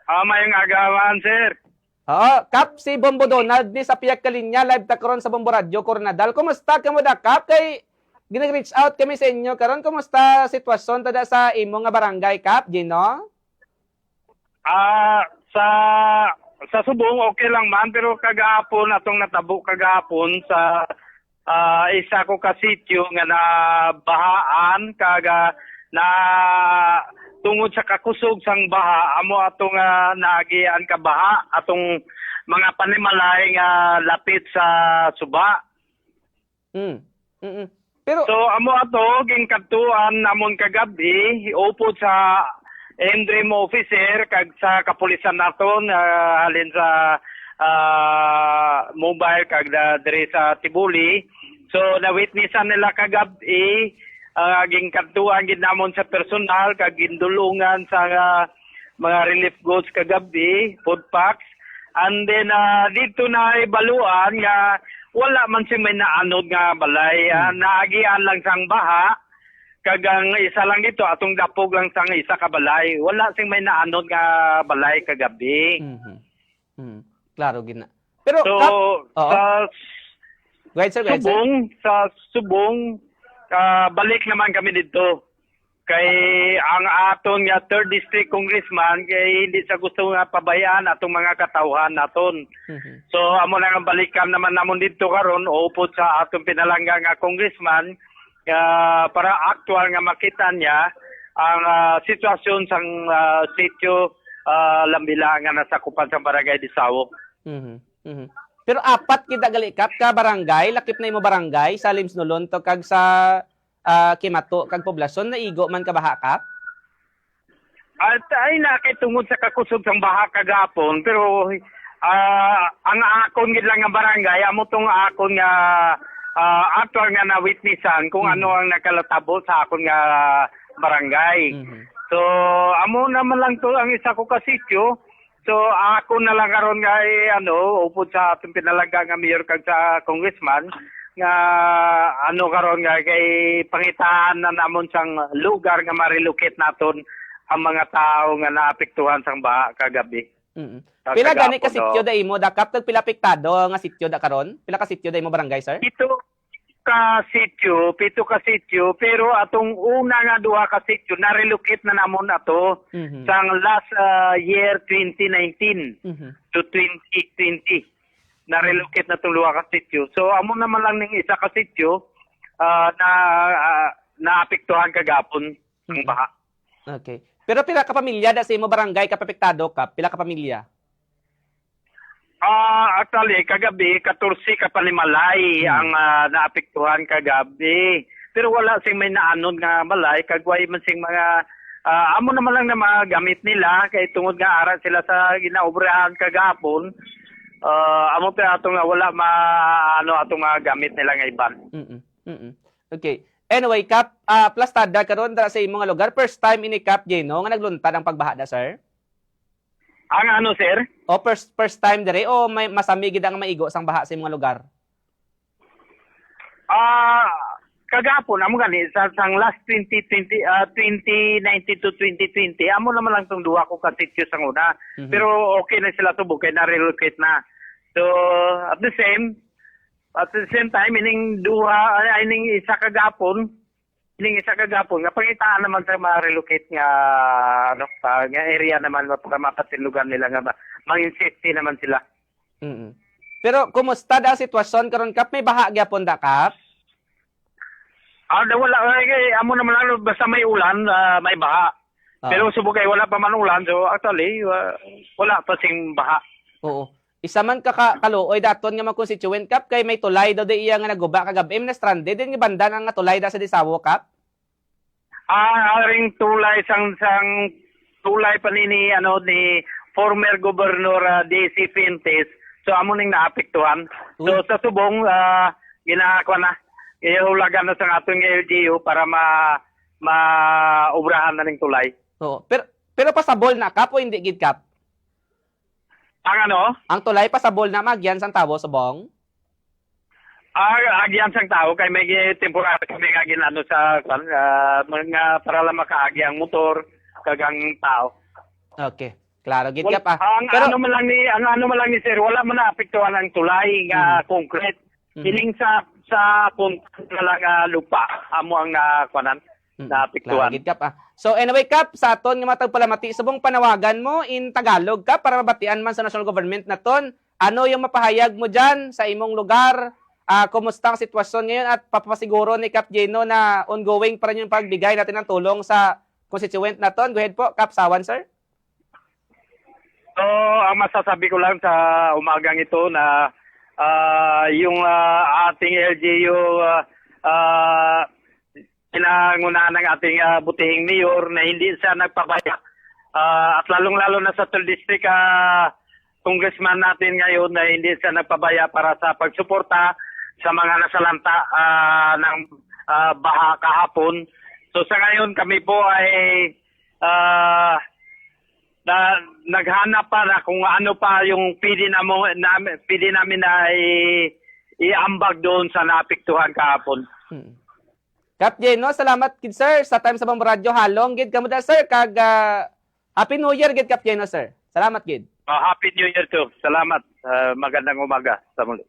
Mayong agawan, sir. Oo, Kap, si Bombo Donald ni sa Piyak Kalinya, live ta karon sa Bombo Radio, Coronadal. Kumusta ka mo da, Kap? Kay ginag-reach out kami sa inyo karon. Kumusta sitwasyon tada sa imo nga barangay, Kap, Gino? Ah, sa Subong okay lang man pero kagahapon atong natabo kagahapon sa isa ko ka sitio nga nabahaan kaga na tungod sa kakusog sang baha amo atong naagian ka baha atong mga panimalay nga lapit sa suba. Mm. Mm. Pero So amo ato gingkadtuan namon kagabi upod sa MDM officer kag sa kapulisan naton halin sa mobile kag diri sa Tibuli. So na-witnessan nila kagabi gingkadtuan gid namon sa personal kag gindulungan sa mga relief goods kagabi, food packs. And then dito na ibaluan nga wala man si may naanod nga balay, naagian lang sang baha. Kagang isa lang dito atong dapog lang sang isa ka balay. Wala sing may naanod nga balay kagabi. Klaro gina. Pero So Kap, sa go ahead, sir. Subong balik naman kami dito. Kay ang aton nga 3rd District Congressman kay hindi sa gusto nga pabayaan atong mga katawhan naton. So amo na nga balikan naman namon dito karon upod sa atong pinalangga nga congressman para actual nga makita niya ang sitwasyon sang sitio Lambila nga nasakupan sa barangay Disawok. Pero apat kita gali, Kap, ka barangay, lakip na imo barangay sa Limsnulon to kag sa Kimato kag poblasyon na igo man ka baha, Kap? At ay nakitungod sa kakusog sang baha kagapon pero ang akon gid lang nga barangay amo tong akon nga actual nga na witnessan kung ano ang nakalatabo sa akon nga barangay. So amo naman lang to ang isa ko ka sitio. So ako na lang karon nga upod sa atong pinalangga nga mayor kag sa congressman nga karon nga kay pangitaan na namon sang lugar nga ma-relocate naton ang mga tao nga naapektuhan sang baha kagabi. Pila gani ka sitio da imo da, Kap, kag pila apektado nga sitio da karon? Pila ka sitio da imo barangay, sir? Pito ka sitio pero atong una nga duha ka sitio na-relocate na namon ato sang last year 2019 to 2020. Na-relocate na itong duha ka sitio. So amo naman lang ning isa ka sitio na naapektuhan kagapon ng baha. Okay. Pero pila ka pamilya da sa imo barangay ka apektado, Kap? Pila ka pamilya? Actually, kagabi, 14 ka panimalay ang naapektuhan kagabi. Pero wala sing may naanod nga balay, kagway man sing mga, amo naman lang na mga gamit nila, kay tungod nga ara sila sa ginaobrahan kagapon, amo pa atong wala atong mga gamit nila nga iban. Okay. Anyway, Kap, plastada karon da sa imong lugar, first time ini, Kap, Gino, nga nagluntad ang pagbaha da, sir? Ang sir? O first time dire o may masami gid ang maigo sang baha sa imong lugar? Kagapon amo gani sa sang last 2019 to 2020 amo naman lang tong duha ko ka sitio sang una. Pero okay na sila tubo kay na-relocate na. So at the same time ining isa kagapon nga pangitaan naman sa ma-relocate nga nga area naman para mapatilugan nila nga mangin safety naman sila. Pero kumusta da ang sitwasyon karon, Kap? May baha gyapon da, Kap? Wala amo naman lang basta may ulan, may baha. Pero subukay wala pa man ulan so actually wala pa sing baha. Oo. Isa man kaluoy daton nga mag-constituent, Kap, kay may tulay daw di iya nga naguba kagabi na stranded din nga banda nga tulay da sa Disawo, Kap? Ring tulay sang tulay pa ni former Governor DC Fuentes. So amo ning naapektuhan. So sa Subong ginakawa na ihulagan na sa atong LGU para ma-obrahan na ning tulay. Oo. Pero pasabol na, Kap, o hindi gid, Kap? Ang tulay pasabol na magyan sang tawo Subong? Agyan sang tao kay may temporary kami nga ginano sa mga para lang makaagi ang motor kagang tao. Okay. Klaro gid Well, Kap. ang Pero ano man lang ni sir, wala man naapektuhan ang tulay nga concrete. Hiling sa concrete na lang lupa amo ang kuanan naapektuhan. klaro gid Kap. So anyway Kap, sa aton nga matag palamati subong panawagan mo in Tagalog Kap para mabatian man sa national government naton. Ano yung mapahayag mo diyan sa imong lugar? Kumusta ang sitwasyon ngayon at papasiguro ni Kap Jeno na ongoing pa rin yung pagbigay natin ng tulong sa constituent naton? Go ahead po, Kap Sawan, sir. So, ang masasabi ko lang sa umagang ito na yung ating LGU pinangunahan ng ating butihing mayor na hindi siya nagpabaya. At lalong-lalo na sa 3rd District congressman natin ngayon na hindi siya nagpabaya para sa pagsuporta sa mga nasalanta ng baha kahapon. So sa ngayon kami po ay naghanap pa na kung ano pa yung pwede namin na iambag doon sa naapektuhan kahapon. Kap Jeno, salamat gid sir sa time sa Bombo Radio. Halong gid kamo da sir kag Happy New Year gid Kap Jeno sir. Salamat gid. Happy New Year too. Salamat. Magandang umaga sa muli.